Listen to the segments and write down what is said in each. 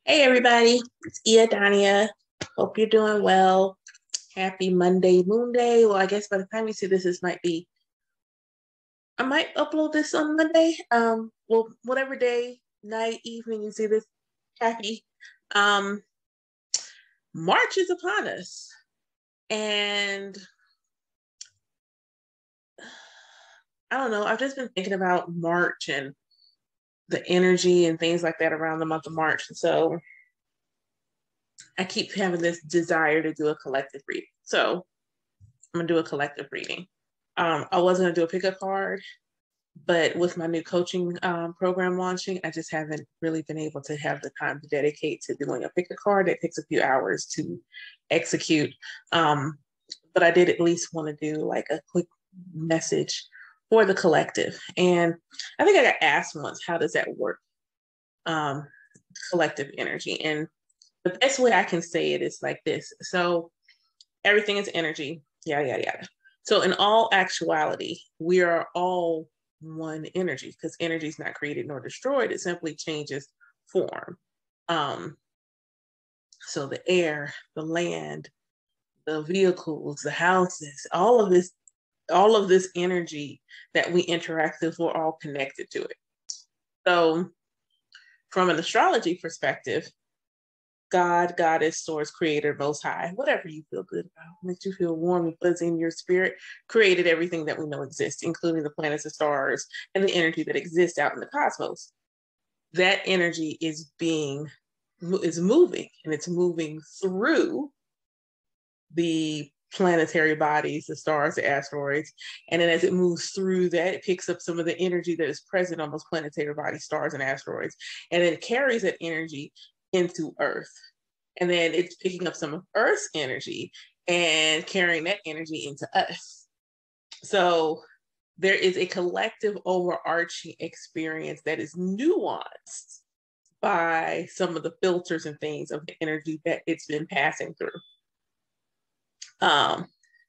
Hey everybody, it's Dania. Hope you're doing well. Happy Monday, Moon Day. Well, I guess by the time you see this, I might upload this on Monday. Well, whatever day, night, evening you see this, happy. Um, March is upon us, and I don't know. I've just been thinking about March and the energy and things like that around the month of March, and so I keep having this desire to do a collective reading. So I'm gonna do a collective reading. I was gonna do a pickup card, but with my new coaching program launching, I just haven't really been able to have the time to dedicate to doing a pickup card. It takes a few hours to execute. Um, but I did at least want to do like a quick message for the collective. And I think I got asked once, how does that work? Um, Collective energy. And the best way I can say it is like this. So everything is energy, yada, yada, yada. So in all actuality, we are all one energy because energy is not created nor destroyed. It simply changes form. Um, so the air, the land, the vehicles, the houses, all of this energy that we interact with, we're all connected to it. So from an astrology perspective, God, goddess, source, creator, most high, whatever you feel good about, makes you feel warm and fuzzy in your spirit, created everything that we know exists, including the planets and stars and the energy that exists out in the cosmos. That energy is moving, and it's moving through the planetary bodies, the stars, the asteroids. And then as it moves through that, it picks up some of the energy that is present on those planetary bodies, stars, and asteroids. And then it carries that energy into Earth. And then it's picking up some of Earth's energy and carrying that energy into us. So there is a collective overarching experience that is nuanced by some of the filters and things of the energy that it's been passing through. Um,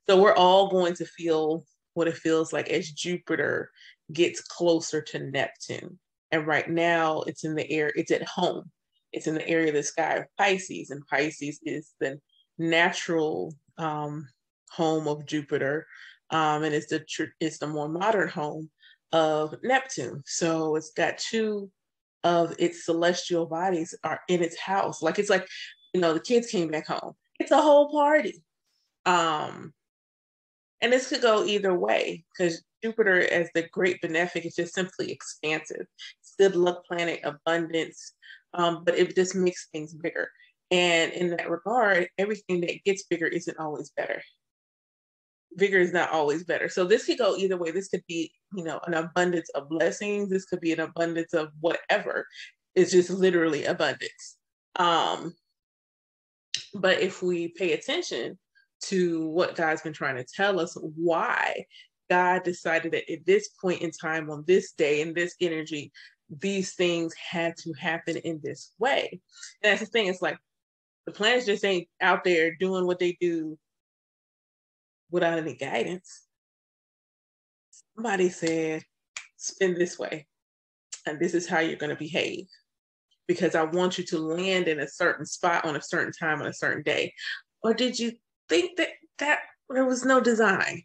so we're all going to feel what it feels like as Jupiter gets closer to Neptune. And right now it's in the air, it's at home. It's in the area of the sky of Pisces, and Pisces is the natural home of Jupiter, and it's the more modern home of Neptune. So it's got two of its celestial bodies are in its house. Like it's like, the kids came back home. It's a whole party. Um, and this could go either way because Jupiter, as the great benefic, is just simply expansive. It's good luck planet, abundance, but it just makes things bigger. And in that regard, everything that gets bigger isn't always better. Bigger is not always better. So this could go either way. This could be, an abundance of blessings. This could be an abundance of whatever. It's just literally abundance. But if we pay attention to what God's been trying to tell us, why God decided that at this point in time, on this day, in this energy, these things had to happen in this way. And that's the thing. It's like the planets just ain't out there doing what they do without any guidance. Somebody said, spin this way, and this is how you're going to behave because I want you to land in a certain spot on a certain time on a certain day. Or did you think that there was no design?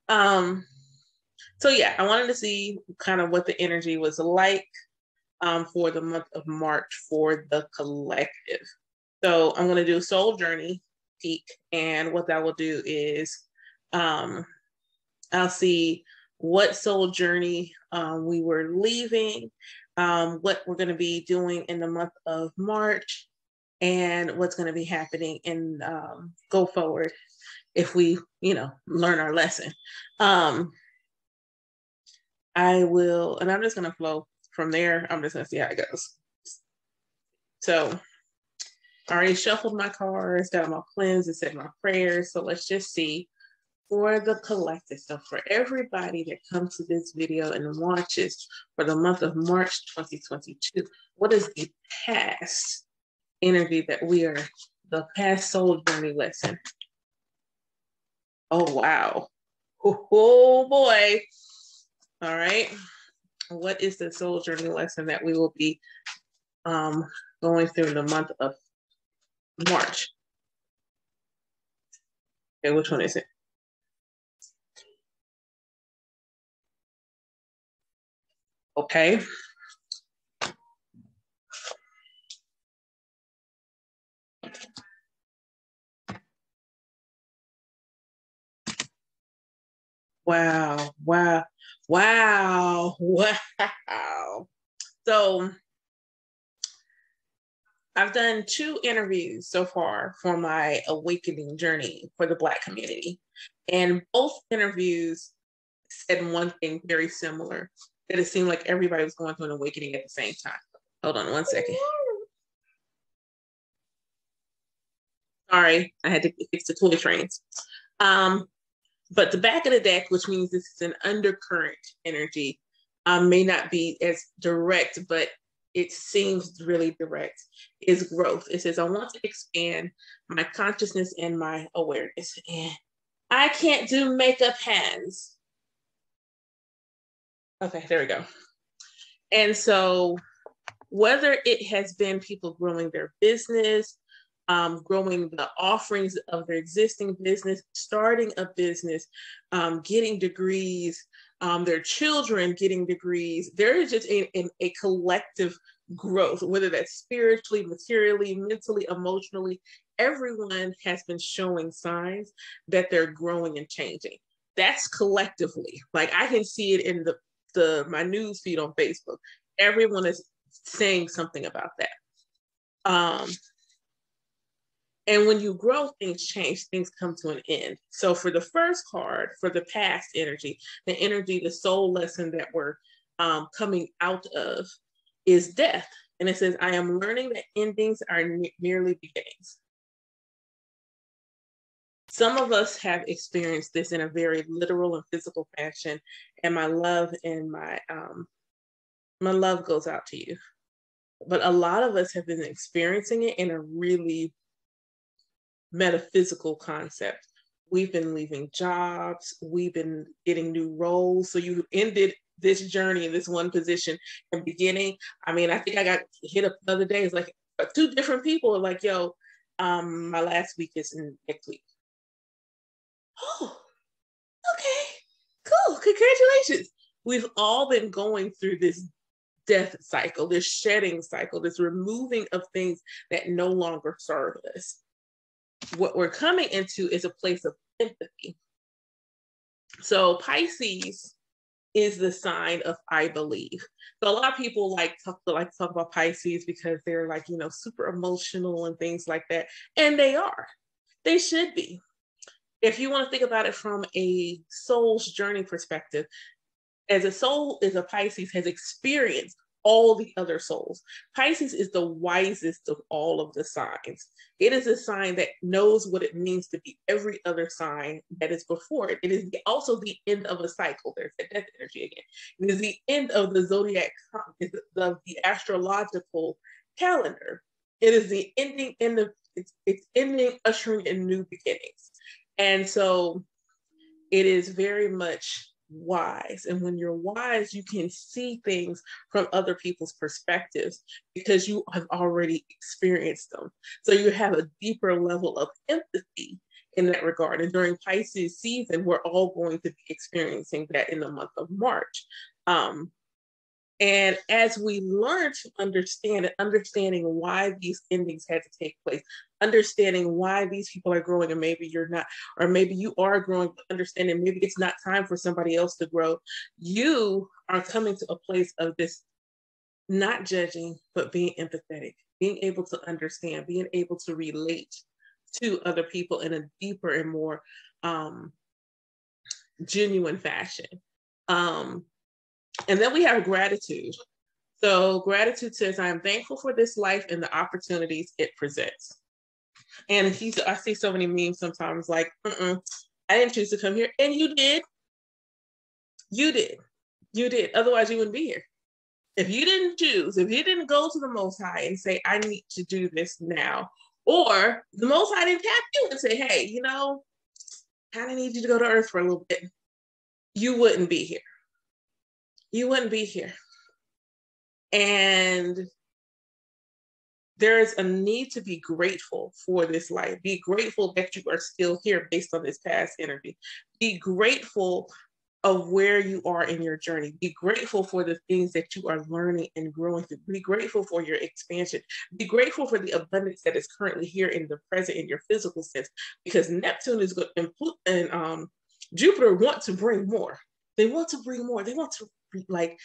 So yeah, I wanted to see kind of what the energy was like for the month of March for the collective. So I'm going to do soul journey peak, and what that will do is I'll see what soul journey we were leaving, what we're going to be doing in the month of March, and what's going to be happening in go forward if we, learn our lesson. I will, and I'm just going to flow from there. I'm just going to see how it goes. So I already shuffled my cards, got them all cleansed, and said my prayers. So let's just see for the collective. So for everybody that comes to this video and watches for the month of March 2022, what is the past energy that the past soul journey lesson? Oh, wow. Oh boy. All right. What is the soul journey lesson that we will be going through the month of March. Okay, which one is it? Okay. Wow, wow, wow, wow. So I've done 2 interviews so far for my awakening journey for the Black community. And both interviews said one thing very similar, that it seemed like everybody was going through an awakening at the same time. Hold on one second. Sorry, I had to fix the toy trains. But the back of the deck, which means this is an undercurrent energy, may not be as direct, but it seems really direct, is growth. It says, I want to expand my consciousness and my awareness. And I can't do makeup hands. Okay, there we go. And so whether it has been people growing their business, growing the offerings of their existing business, starting a business, getting degrees, their children getting degrees. There is just a collective growth, whether that's spiritually, materially, mentally, emotionally. Everyone has been showing signs that they're growing and changing. That's collectively. Like I can see it in my news feed on Facebook. Everyone is saying something about that. And when you grow, things change, things come to an end. So for the first card, for the past energy, the soul lesson that we're coming out of is death. And it says, I am learning that endings are merely beginnings. Some of us have experienced this in a very literal and physical fashion. And my love and my love goes out to you. But a lot of us have been experiencing it in a really metaphysical concept. We've been leaving jobs, we've been getting new roles. So you ended this journey in this one position and beginning. I mean, I think I got hit up the other day. It's like 2 different people are like, yo, my last week is next week. Oh, okay, cool, congratulations. We've all been going through this death cycle, this shedding cycle, this removing of things that no longer serve us. What we're coming into is a place of empathy. So Pisces is the sign of I believe. So a lot of people like to talk about Pisces because they're like, super emotional and things like that. And they are. They should be. If you want to think about it from a soul's journey perspective, as a soul is a Pisces has experienced all the other souls. Pisces is the wisest of all of the signs. It is a sign that knows what it means to be every other sign that is before it. It is also the end of a cycle. There's that death energy again. It is the end of the zodiac, of the astrological calendar. It is the ending it's ending, ushering in new beginnings. And so it is very much wise. And when you're wise, you can see things from other people's perspectives because you have already experienced them. So you have a deeper level of empathy in that regard. And during Pisces season, we're all going to be experiencing that in the month of March. And as we learn to understand it, understanding why these endings had to take place, understanding why these people are growing and maybe you're not, or maybe you are growing, but understanding maybe it's not time for somebody else to grow, you are coming to a place of this not judging, but being empathetic, being able to understand, being able to relate to other people in a deeper and more genuine fashion. And then we have gratitude. So gratitude says, I am thankful for this life and the opportunities it presents. And I see so many memes sometimes like, I didn't choose to come here. And you did. You did. You did. Otherwise, you wouldn't be here. If you didn't choose, if you didn't go to the Most High and say, I need to do this now, or the Most High didn't tap you and say, hey, kind of need you to go to Earth for a little bit, you wouldn't be here. You wouldn't be here. And there is a need to be grateful for this life. Be grateful that you are still here based on this past energy. Be grateful of where you are in your journey. Be grateful for the things that you are learning and growing through. Be grateful for your expansion. Be grateful for the abundance that is currently here in the present in your physical sense, because Neptune is good and Jupiter want to bring more. They want to bring more. They want to like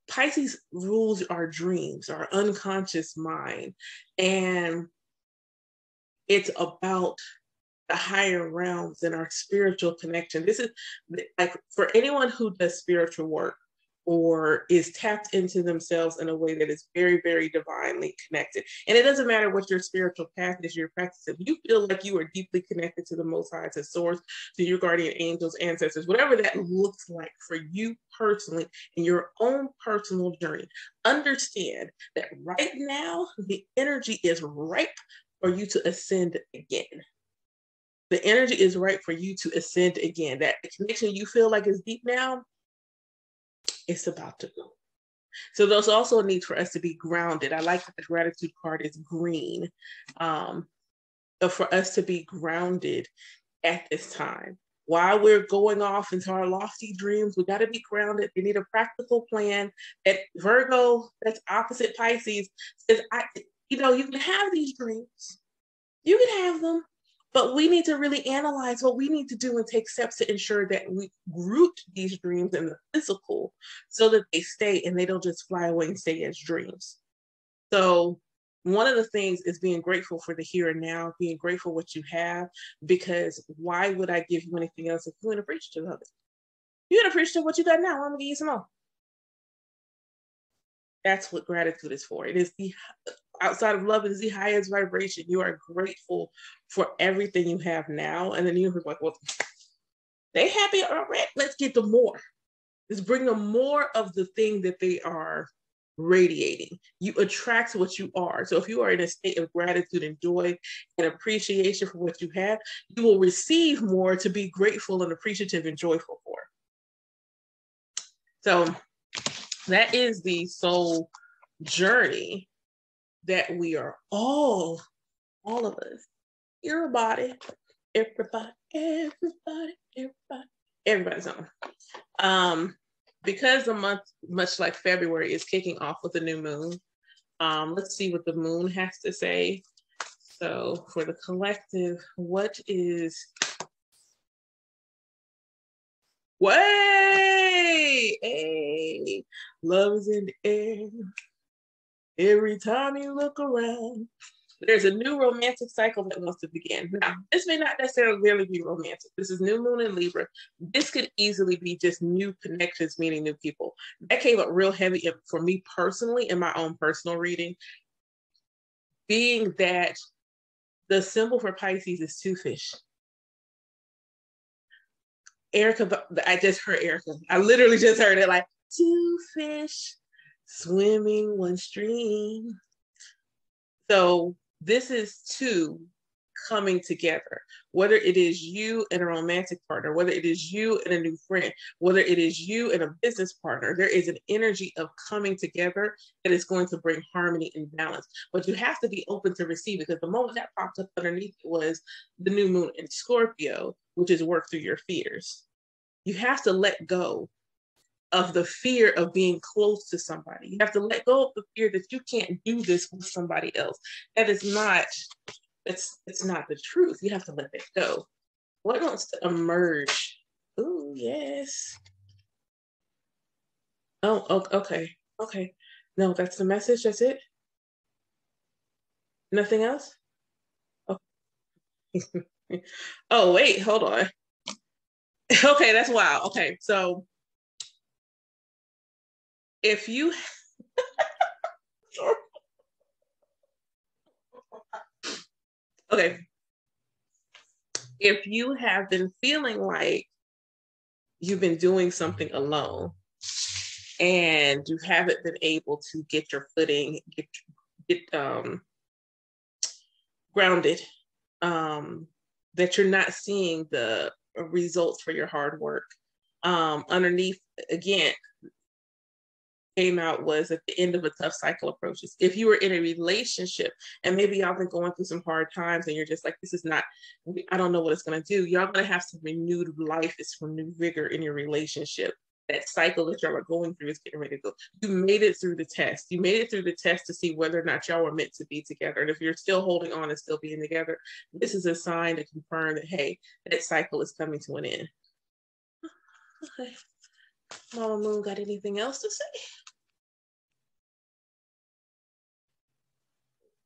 Pisces rules our dreams, our unconscious mind, and it's about the higher realms and our spiritual connection. This is like for anyone who does spiritual work or is tapped into themselves in a way that is very, very divinely connected. And it doesn't matter what your spiritual path is, your practice. If you feel like you are deeply connected to the Most High, to Source, to your guardian angels, ancestors, whatever that looks like for you personally in your own personal journey, understand that right now the energy is ripe for you to ascend again. The energy is right for you to ascend again. That connection you feel like is deep now, it's about to go. So there's also a need for us to be grounded. I like that the gratitude card is green. For us to be grounded at this time. While we're going off into our lofty dreams, we got to be grounded. We need a practical plan. That Virgo, that's opposite Pisces, says, you can have these dreams. You can have them. But we need to really analyze what we need to do and take steps to ensure that we root these dreams in the physical so that they stay and they don't just fly away and stay as dreams. So one of the things is being grateful for the here and now, being grateful what you have, because why would I give you anything else if you ain't appreciative of it? You ain't appreciative of what you got now. I'm going to give you some more. That's what gratitude is for. It is the outside of love, is the highest vibration. You are grateful for everything you have now. And then you're like, well, they happy already. Let's get them more. Let's bring them more of the thing that they are radiating. You attract what you are. So if you are in a state of gratitude and joy and appreciation for what you have, you will receive more to be grateful and appreciative and joyful for. So that is the soul journey that we are all of us, everybody on. Because the month, much like February, is kicking off with a new moon. Let's see what the moon has to say. So for the collective, what is hey, love's in the air. Every time you look around, there's a new romantic cycle that wants to begin. Now, this may not necessarily be romantic. This is new moon in Libra. This could easily be just new connections, meeting new people. That came up real heavy for me personally in my own personal reading, being that the symbol for Pisces is two fish. Erica, I just heard Erica. I literally just heard it, like two fish swimming one stream. So this is two coming together, whether it is you and a romantic partner, whether it is you and a new friend, whether it is you and a business partner, there is an energy of coming together that is going to bring harmony and balance. But you have to be open to receive it, because the moment that popped up underneath it was the new moon in Scorpio, which is work through your fears. You have to let go of the fear of being close to somebody. You have to let go of the fear that you can't do this with somebody else. That is not, it's not the truth. You have to let that go. What wants to emerge? Oh, yes. Oh, okay. Okay. No, that's the message. That's it. Nothing else? Okay. Oh, wait, hold on. Okay, that's wild. Okay, so if you okay, if you have been feeling like you've been doing something alone and you haven't been able to get your footing, get grounded, that you're not seeing the results for your hard work, underneath, again, came out was at the end of a tough cycle approaches. If you were in a relationship and maybe y'all been going through some hard times and you're just like, this is not, I don't know what it's going to do. Y'all going to have some renewed life, it's renewed vigor in your relationship. That cycle that y'all are going through is getting ready to go. You made it through the test. You made it through the test to see whether or not y'all were meant to be together. And if you're still holding on and still being together, this is a sign to confirm that, hey, that cycle is coming to an end. Okay. Mama Moon, got anything else to say?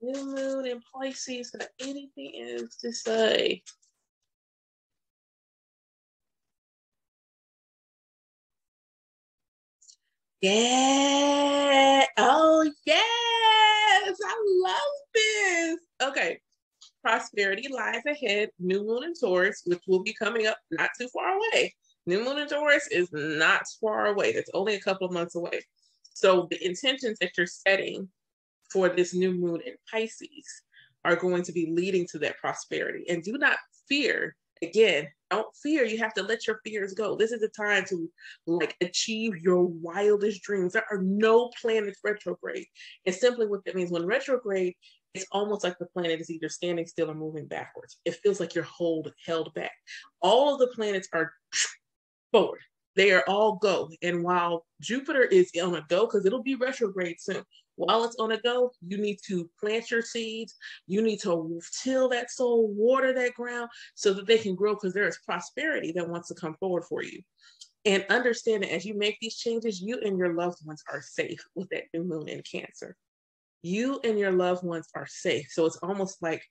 New Moon in Pisces, got anything else to say? Yeah. Oh, yes. I love this. Okay. Prosperity lies ahead. New Moon in Taurus, which will be coming up not too far away. New Moon in Taurus is not far away. That's only a couple of months away. So the intentions that you're setting for this new moon in Pisces are going to be leading to that prosperity. And do not fear. Again, don't fear. You have to let your fears go. This is the time to like achieve your wildest dreams. There are no planets retrograde. And simply what that means, when retrograde, it's almost like the planet is either standing still or moving backwards. It feels like you're held back. All of the planets are forward. They are all go. And while Jupiter is on a go, because it'll be retrograde soon, while it's on a go, you need to plant your seeds. You need to till that soil, water that ground so that they can grow, because there is prosperity that wants to come forward for you. And understand that as you make these changes, you and your loved ones are safe with that new moon in Cancer. You and your loved ones are safe. So it's almost like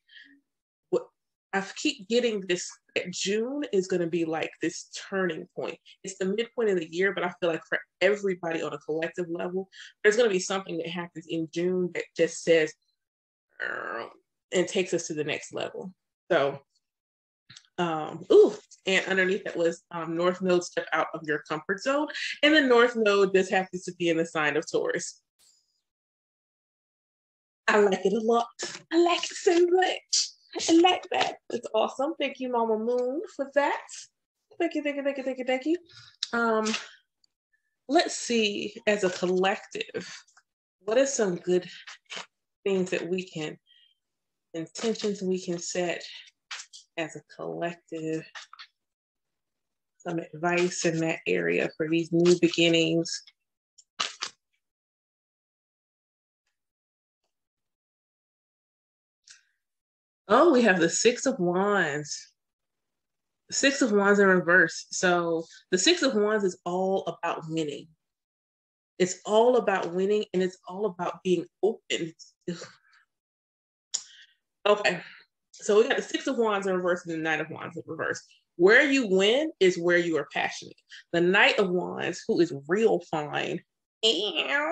what I keep getting this, that June is going to be like this turning point. It's the midpoint of the year, but I feel like for everybody on a collective level, there's going to be something that happens in June that just says, and takes us to the next level. So, and underneath that was North Node, step out of your comfort zone. And the North Node just happens to be in the sign of Taurus. I like it a lot. I like it so much. I like that. It's awesome. Thank you, Mama Moon, for that. Thank you, thank you, thank you, thank you, thank you. Let's see, as a collective, what are some good things that we can, intentions we can set as a collective, some advice in that area for these new beginnings. Oh, we have the Six of Wands. The Six of Wands in reverse. So the Six of Wands is all about winning. It's all about winning, and it's all about being open. Okay. So we got the Six of Wands in reverse and the Knight of Wands in reverse. Where you win is where you are passionate. The Knight of Wands, who is real fine, even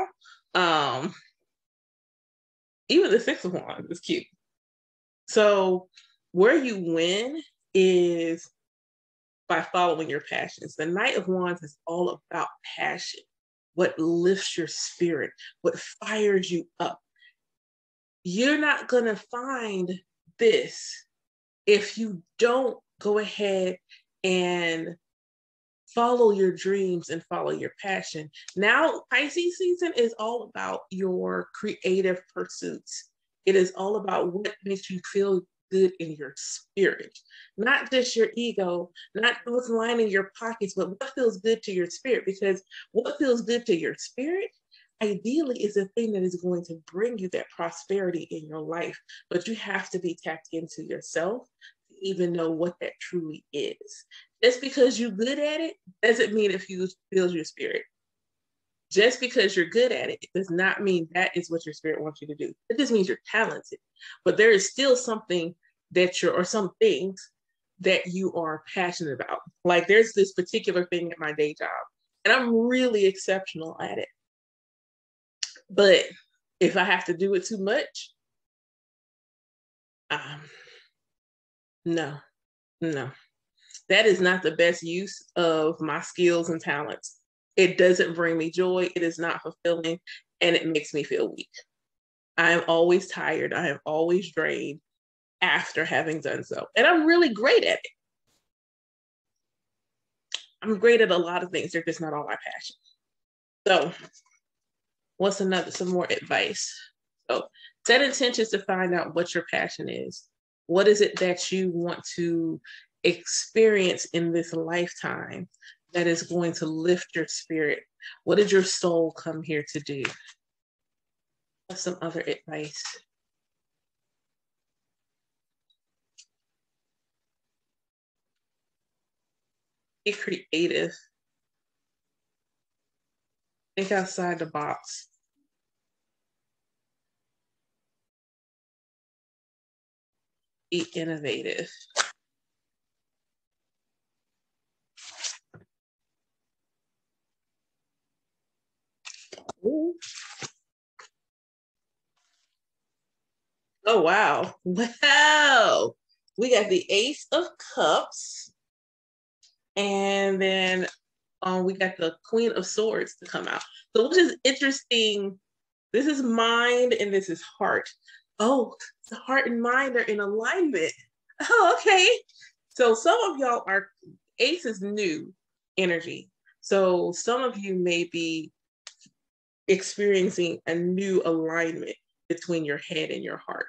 the Six of Wands is cute. So where you win is by following your passions. The Knight of Wands is all about passion, what lifts your spirit, what fires you up. You're not going to find this if you don't go ahead and follow your dreams and follow your passion. Now, Pisces season is all about your creative pursuits. It is all about what makes you feel good in your spirit, not just your ego, not what's lining your pockets, but what feels good to your spirit. Because what feels good to your spirit, ideally, is the thing that is going to bring you that prosperity in your life. But you have to be tapped into yourself to even know what that truly is. Just because you're good at it doesn't mean it feels your spirit. Just because you're good at it does not mean that is what your spirit wants you to do. It just means you're talented. But there is still something that or some things that you are passionate about. Like there's this particular thing at my day job, and I'm really exceptional at it. But if I have to do it too much, no. That is not the best use of my skills and talents. It doesn't bring me joy. It is not fulfilling, and it makes me feel weak. I am always tired. I am always drained after having done so. And I'm really great at it. I'm great at a lot of things. They're just not all my passion. So What's another? Some more advice. So set intentions to find out what your passion is. What is it that you want to experience in this lifetime that is going to lift your spirit? What did your soul come here to do? What's some other advice? Be creative. Think outside the box. Be innovative. Ooh. Oh, wow. Wow. We got the Ace of Cups. And then we got the Queen of Swords to come out. So which is interesting. This is mind and this is heart. Oh, the heart and mind are in alignment. Oh, okay. So some of y'all are, Ace is new energy. So some of you may be experiencing a new alignment between your head and your heart.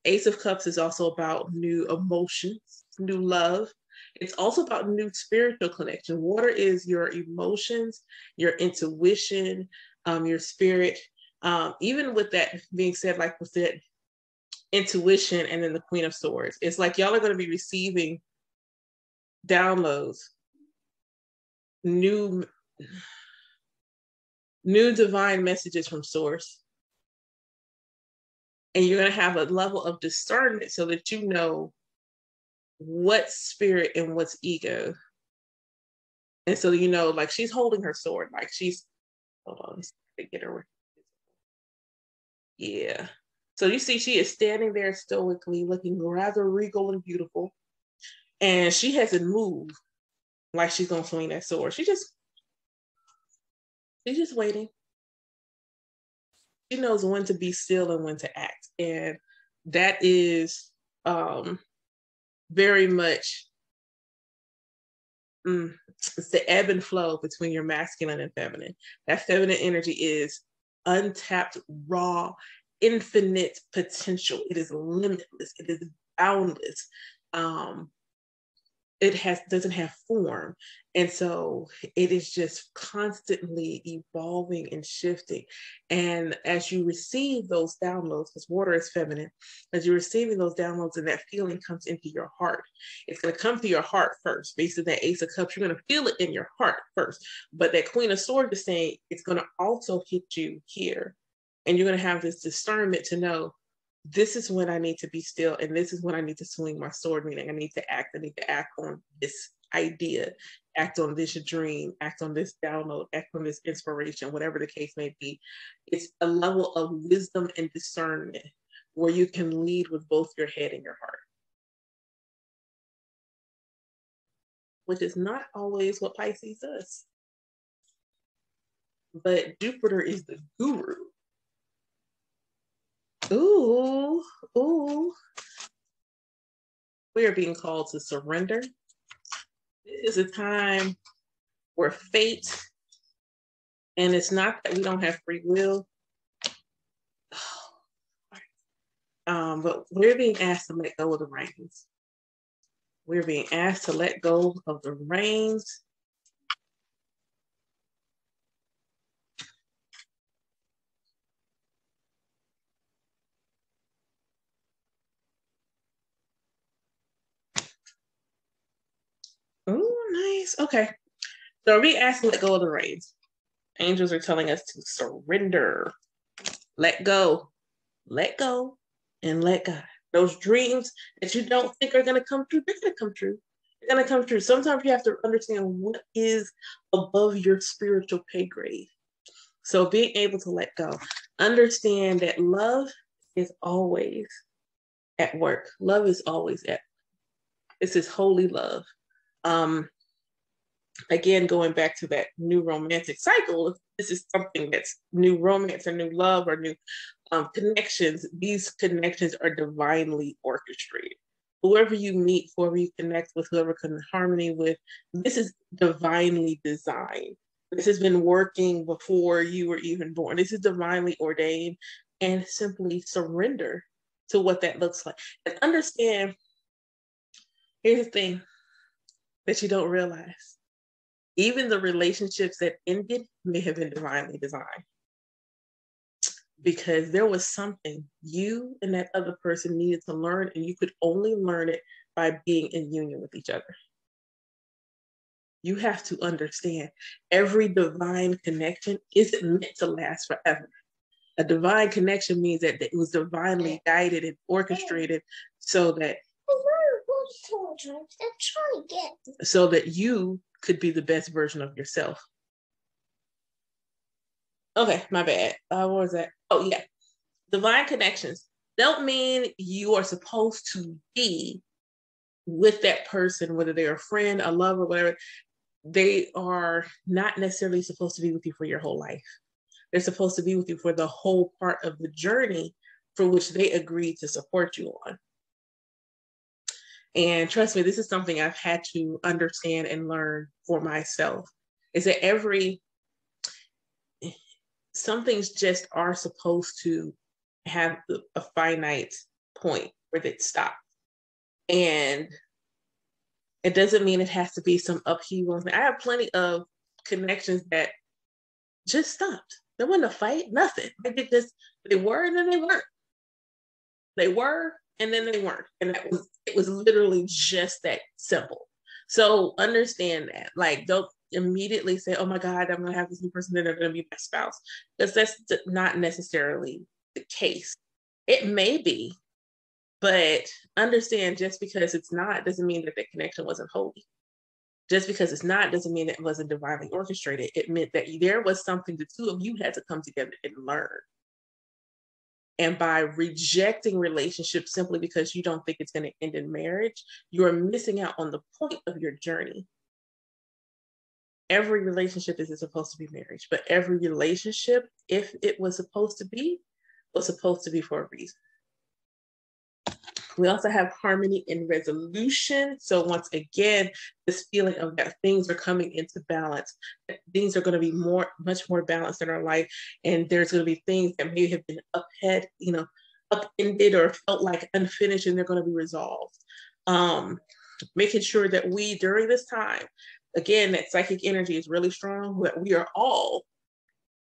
Ace of Cups is also about new emotions, new love. It's also about new spiritual connection. Water is your emotions, your intuition, your spirit. Even with that being said, like with that intuition and then the Queen of Swords, it's like y'all are going to be receiving downloads, new divine messages from source. And you're going to have a level of discernment so that you know what's spirit and what's ego. And so, you know, like she's holding her sword, like she's, hold on, let's get her. Yeah. So you see, she is standing there stoically, looking rather regal and beautiful. And she hasn't moved like she's going to swing that sword. She's just waiting. She knows when to be still and when to act. And that is very much it's the ebb and flow between your masculine and feminine. That feminine energy is untapped, raw, infinite potential. It is limitless. It is boundless. It doesn't have form. And so it is just constantly evolving and shifting. And as you receive those downloads, because water is feminine, as you're receiving those downloads and that feeling comes into your heart, it's going to come to your heart first. Basically, that Ace of Cups, you're going to feel it in your heart first. But that Queen of Swords is saying it's going to also hit you here. And you're going to have this discernment to know, this is when I need to be still, and this is when I need to swing my sword, meaning I need to act on this idea, act on this dream, act on this download, act on this inspiration, whatever the case may be. It's a level of wisdom and discernment where you can lead with both your head and your heart, which is not always what Pisces does. But Jupiter is the guru. Ooh, ooh. We are being called to surrender. This is a time where fate, and it's not that we don't have free will, but we're being asked to let go of the reins. We're being asked to let go of the reins. Oh, nice. Okay. So we asked to let go of the reins. Angels are telling us to surrender, let go, and let God. Those dreams that you don't think are going to come true, they're going to come true. They're going to come true. Sometimes you have to understand what is above your spiritual pay grade. So being able to let go, understand that love is always at work. Love is always at. This is holy love. Again, going back to that new romantic cycle, if this is something that's new romance or new love or new connections, these connections are divinely orchestrated. Whoever you meet, whoever you connect with, whoever can harmony with, this is divinely designed. This has been working before you were even born. This is divinely ordained, and simply surrender to what that looks like. And understand, here's the thing that you don't realize. Even the relationships that ended may have been divinely designed, because there was something you and that other person needed to learn, and you could only learn it by being in union with each other. You have to understand, every divine connection isn't meant to last forever. A divine connection means that it was divinely guided and orchestrated so that you could be the best version of yourself. Okay, my bad. What was that? Oh, yeah. Divine connections don't mean you are supposed to be with that person, whether they're a friend, a lover, whatever. They are not necessarily supposed to be with you for your whole life. They're supposed to be with you for the whole part of the journey for which they agreed to support you on. And trust me, this is something I've had to understand and learn for myself, is that some things just are supposed to have a finite point where they stop. And it doesn't mean it has to be some upheaval. I have plenty of connections that just stopped. There wasn't a fight, nothing. They were and then they weren't. They were and then they weren't. And it was literally just that simple. So understand that. Like, don't immediately say, oh my God, I'm going to have this new person, then they're going to be my spouse. Because that's not necessarily the case. It may be, but understand, just because it's not doesn't mean that the connection wasn't holy. Just because it's not doesn't mean that it wasn't divinely orchestrated. It meant that there was something the two of you had to come together and learn. And by rejecting relationships simply because you don't think it's going to end in marriage, you're missing out on the point of your journey. Every relationship isn't supposed to be marriage, but every relationship, if it was supposed to be for a reason. We also have harmony and resolution. So once again, this feeling of that things are coming into balance, that things are going to be much more balanced in our life. And there's going to be things that may have been upended or felt like unfinished, and they're going to be resolved. Making sure that we, during this time, again, that psychic energy is really strong, that we are all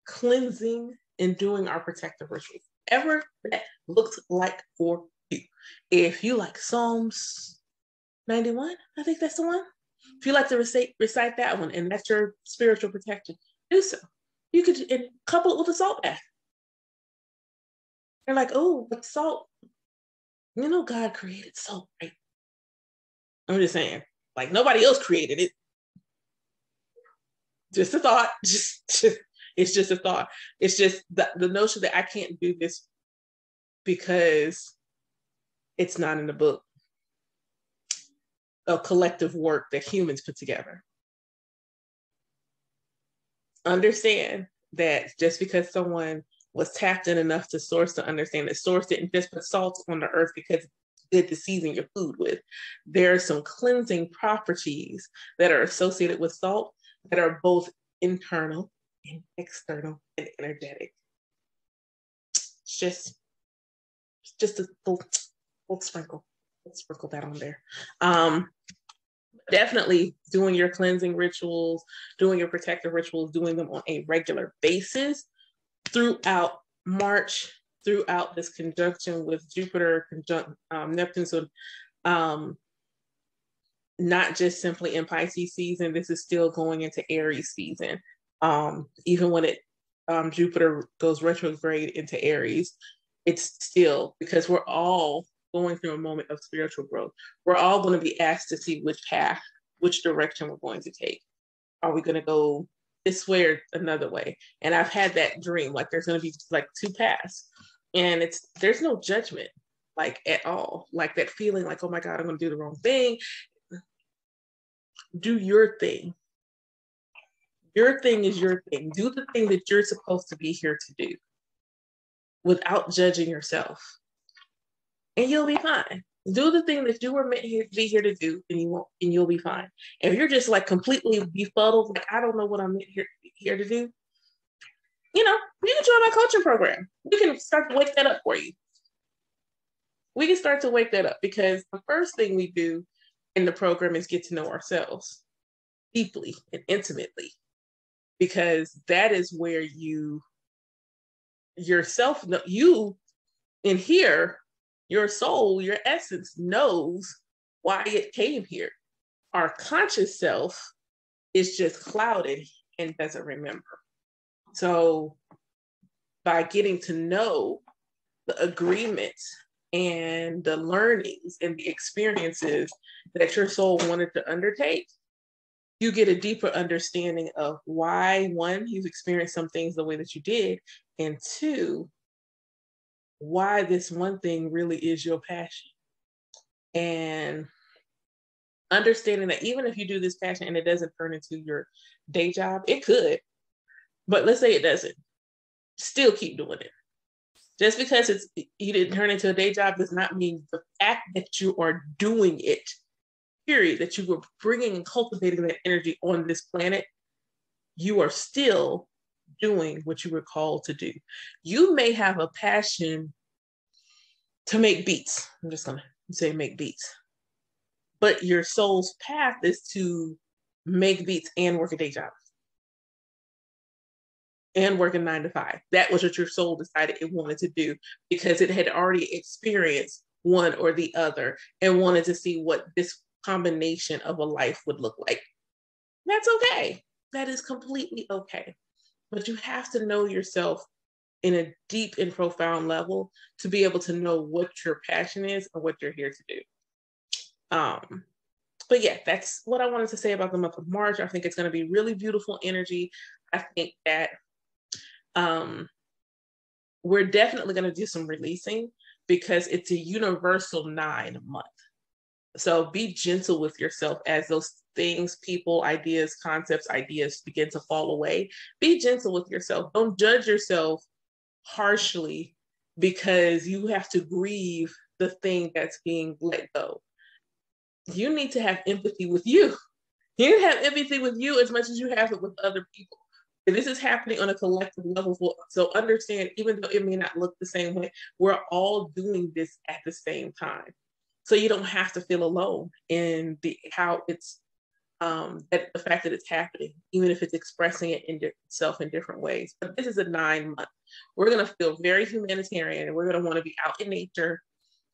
cleansing and doing our protective rituals, whatever that looks like for you. If you like Psalms 91, I think that's the one. If you like to recite that one, and that's your spiritual protection, do so. You could couple it with a salt bath. They're like, oh, but salt, God created salt, right? I'm just saying, like, nobody else created it. Just a thought. It's just a thought. It's just the notion that I can't do this because it's not in the book. A collective work that humans put together. Understand that just because someone was tapped in enough to source to understand that source didn't just put salt on the earth because it's good to season your food with. There are some cleansing properties that are associated with salt that are both internal and external and energetic. It's just a little sprinkle. Let's sprinkle that on there. Definitely doing your cleansing rituals, doing your protective rituals, doing them on a regular basis throughout March, throughout this conjunction with Jupiter, Neptune. So not just simply in Pisces season, this is still going into Aries season. Even when Jupiter goes retrograde into Aries, it's still, because we're all going through a moment of spiritual growth. We're all going to be asked to see which direction we're going to take. Are we going to go this way or another way? And I've had that dream, like there's going to be like two paths, and there's no judgment, like at all. Like that feeling like, oh my God, I'm going to do the wrong thing. Do your thing. Your thing is your thing. Do the thing that you're supposed to be here to do without judging yourself. And you'll be fine. Do the thing that you were meant to be here to do, and you'll be fine. If you're just like completely befuddled, like I don't know what I'm here to do, you can join my coaching program. We can start to wake that up for you. We can start to wake that up, because the first thing we do in the program is get to know ourselves deeply and intimately, because that is where you in here, your soul, your essence knows why it came here. Our conscious self is just clouded and doesn't remember. So by getting to know the agreements and the learnings and the experiences that your soul wanted to undertake, you get a deeper understanding of why, one, you've experienced some things the way that you did, and two, why this one thing really is your passion. And understanding that even if you do this passion and it doesn't turn into your day job, it could, but let's say it doesn't, still keep doing it. Just because you didn't turn into a day job does not mean the fact that you are doing it, period, that you were bringing and cultivating that energy on this planet, you are still doing what you were called to do. You may have a passion to make beats. I'm just going to say make beats. But your soul's path is to make beats and work a day job. And work a 9 to 5. That was what your soul decided it wanted to do, because it had already experienced one or the other and wanted to see what this combination of a life would look like. That's okay. That is completely okay. But you have to know yourself in a deep and profound level to be able to know what your passion is and what you're here to do. But yeah, that's what I wanted to say about the month of March. I think it's going to be really beautiful energy. I think that we're definitely going to do some releasing, because it's a universal 9 month. So be gentle with yourself as those things, people, ideas, concepts, ideas begin to fall away. Be gentle with yourself. Don't judge yourself harshly because you have to grieve the thing that's being let go. You need to have empathy with you. You need to have empathy with you as much as you have it with other people. This is happening on a collective level. So understand, even though it may not look the same way, we're all doing this at the same time. So you don't have to feel alone in the fact that it's happening, even if it's expressing it in itself in different ways. But this is a 9 month. We're going to feel very humanitarian, and we're going to want to be out in nature.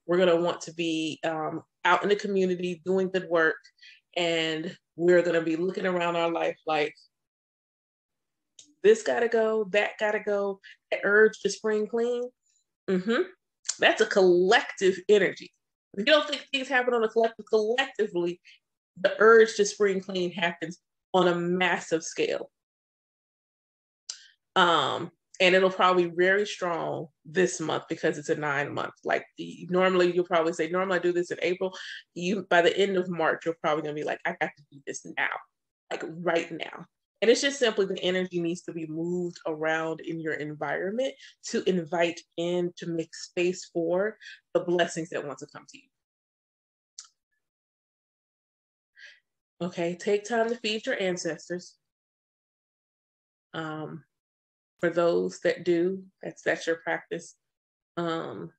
We're going to want to be out in the community doing good work. And we're going to be looking around our life like, this gotta go, that gotta go, that urge to spring clean. That's a collective energy. If you don't think things happen on a collective, collectively, the urge to spring clean happens on a massive scale. And it'll probably be very strong this month because it's a 9 month. Like normally you'll probably say, normally I do this in April. By the end of March, you're probably gonna be like, I got to do this now, like right now. And it's just simply the energy needs to be moved around in your environment to invite in, to make space for the blessings that want to come to you. Okay, take time to feed your ancestors. For those that do, that's your practice. For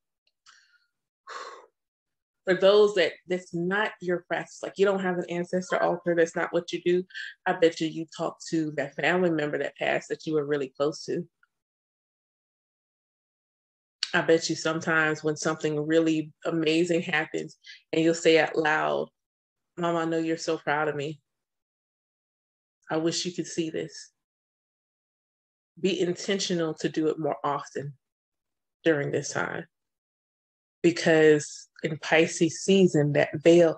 those that's not your practice, like you don't have an ancestor altar, that's not what you do, I bet you talk to that family member that passed that you were really close to. I bet you sometimes when something really amazing happens and you'll say out loud, Mom, I know you're so proud of me. I wish you could see this. Be intentional to do it more often during this time. Because in Pisces season, that veil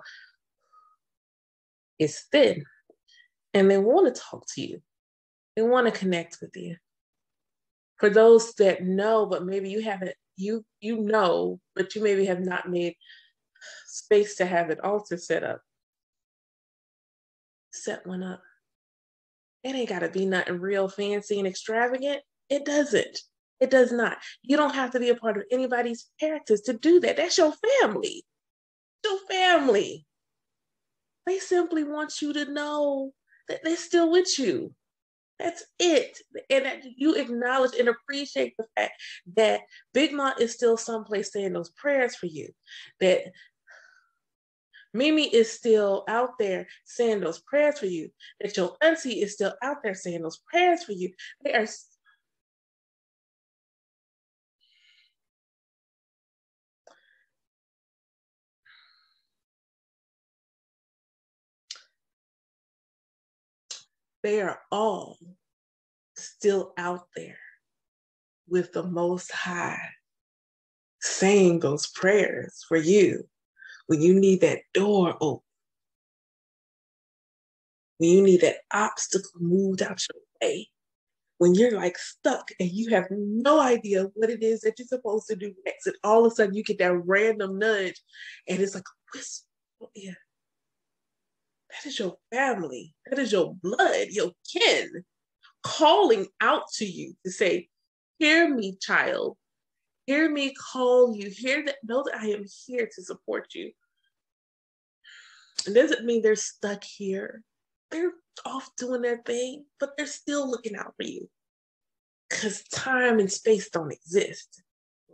is thin, and they want to talk to you. They want to connect with you. For those that know, but maybe you haven't, you know, but you maybe have not made space to have an altar set up. Set one up. It ain't got to be nothing real fancy and extravagant. It doesn't. It does not. You don't have to be a part of anybody's practice to do that. That's your family. Your family. They simply want you to know that they're still with you. That's it. And that you acknowledge and appreciate the fact that Big Mom is still someplace saying those prayers for you. That Mimi is still out there saying those prayers for you. That your auntie is still out there saying those prayers for you. They are all still out there with the Most High saying those prayers for you when you need that door open, when you need that obstacle moved out your way, when you're like stuck and you have no idea what it is that you're supposed to do next, and all of a sudden you get that random nudge, and it's like a whisper. Oh, yeah, that is your family, that is your blood, your kin, calling out to you to say, "Hear me, child. Hear me call you. Hear that. Know that I am here to support you." It doesn't mean they're stuck here. They're off doing their thing, but they're still looking out for you. Because time and space don't exist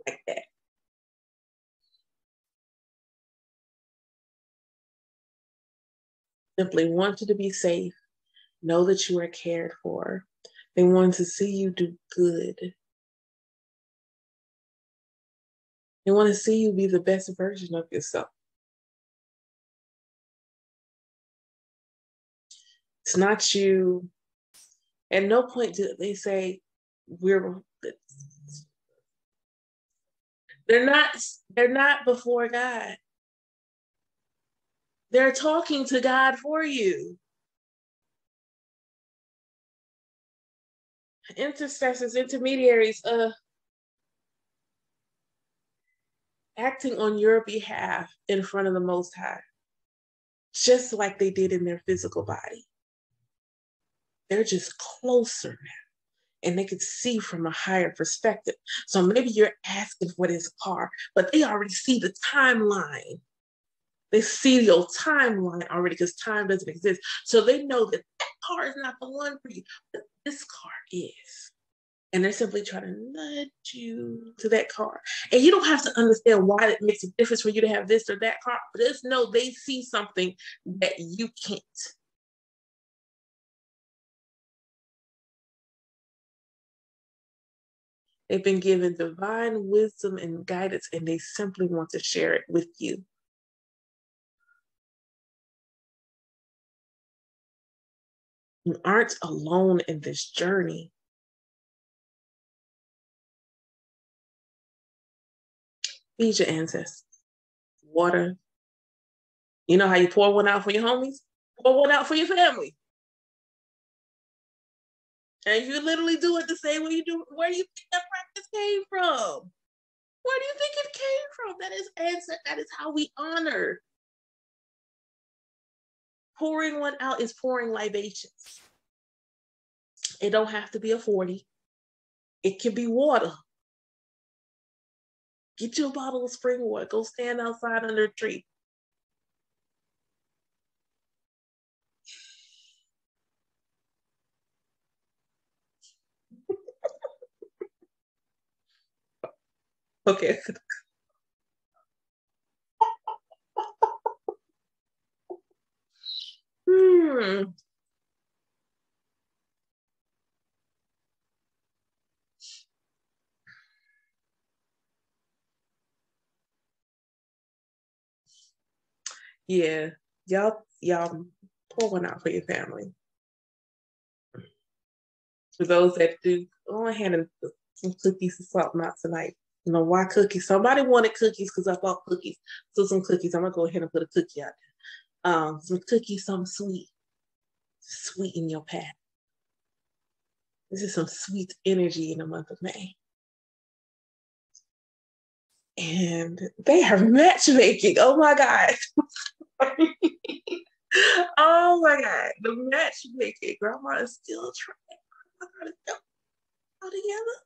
like that. Simply want you to be safe. Know that you are cared for. They want to see you do good. They want to see you be the best version of yourself. It's not you. At no point do they say we're they're not before God. They're talking to God for you. Intercessors, intermediaries, acting on your behalf in front of the Most High, just like they did in their physical body. They're just closer now, and they can see from a higher perspective. So maybe you're asking for this car, but they already see the timeline. They see your timeline already because time doesn't exist. So they know that that car is not the one for you, but this car is. And they're simply trying to nudge you to that car. And you don't have to understand why it makes a difference for you to have this or that car, but just know they see something that you can't. They've been given divine wisdom and guidance, and they simply want to share it with you. You aren't alone in this journey. Feed your ancestors. Water. You know how you pour one out for your homies? Pour one out for your family. And you literally do it the same way you do. Where do you think that practice came from? Where do you think it came from? That is answer. That is how we honor. Pouring one out is pouring libations. It don't have to be a 40. It can be water. Get you a bottle of spring water. Go stand outside under a tree. Okay. Hmm. Yeah. Y'all pour one out for your family. For those that do, go ahead and put some cookies and something out tonight. You know why cookies? Somebody wanted cookies because I bought cookies. So some cookies. I'm gonna go ahead and put a cookie out there. Some cookies, something sweet. Sweeten your path. This is some sweet energy in the month of May. And they are matchmaking. Oh my God. Oh my God. The matchmaking. Grandma is still trying to go together.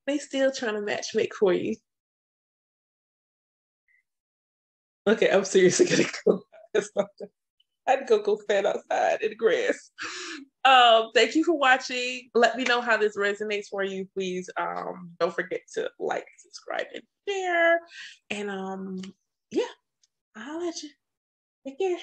They still trying to matchmake for you. Okay, I'm seriously gonna go. I had to go stand outside in the grass. Thank you for watching. Let me know how this resonates for you. Please don't forget to like, subscribe, and share. And yeah, I'll let you. Take care.